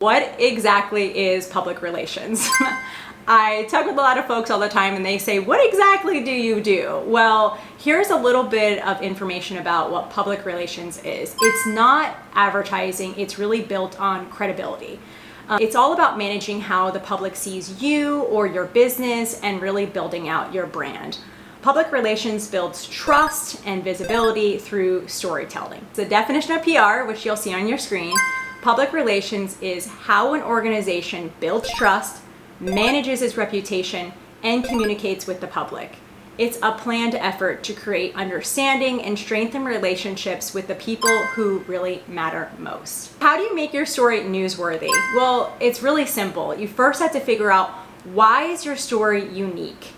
What exactly is public relations? I talk with a lot of folks all the time and they say, what exactly do you do? Well, here's a little bit of information about what public relations is. It's not advertising, it's really built on credibility. It's all about managing how the public sees you or your business and really building out your brand. Public relations builds trust and visibility through storytelling. The definition of PR, which you'll see on your screen, public relations is how an organization builds trust, manages its reputation, and communicates with the public. It's a planned effort to create understanding and strengthen relationships with the people who really matter most. How do you make your story newsworthy? Well, it's really simple. You first have to figure out, why is your story unique?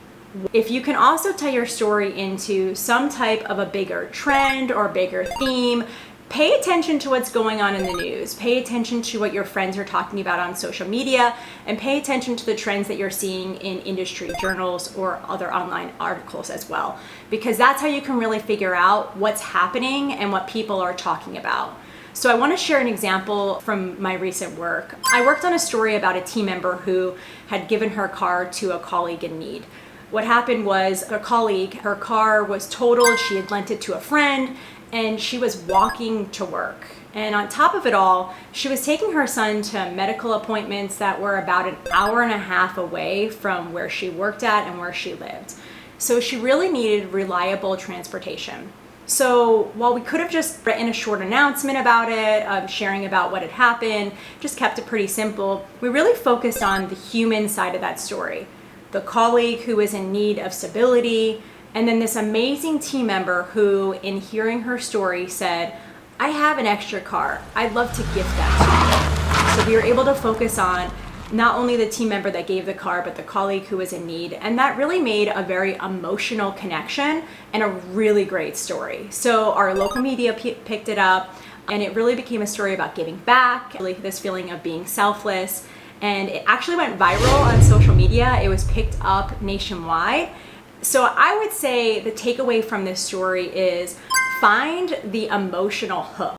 If you can also tie your story into some type of a bigger trend or bigger theme, pay attention to what's going on in the news. Pay attention to what your friends are talking about on social media, and pay attention to the trends that you're seeing in industry journals or other online articles as well, because that's how you can really figure out what's happening and what people are talking about. So I want to share an example from my recent work. I worked on a story about a team member who had given her car to a colleague in need. What happened was a colleague, her car was totaled, she had lent it to a friend, and she was walking to work. And on top of it all, she was taking her son to medical appointments that were about an hour and a half away from where she worked at and where she lived. So she really needed reliable transportation. So while we could have just written a short announcement about it, sharing about what had happened, just kept it pretty simple, we really focused on the human side of that story. The colleague who was in need of stability, and then this amazing team member who, in hearing her story, said, I have an extra car. I'd love to gift that to you. So we were able to focus on not only the team member that gave the car, but the colleague who was in need. And that really made a very emotional connection and a really great story. So our local media picked it up, and it really became a story about giving back, really this feeling of being selfless. And it actually went viral on social media. It was picked up nationwide. So I would say the takeaway from this story is find the emotional hook.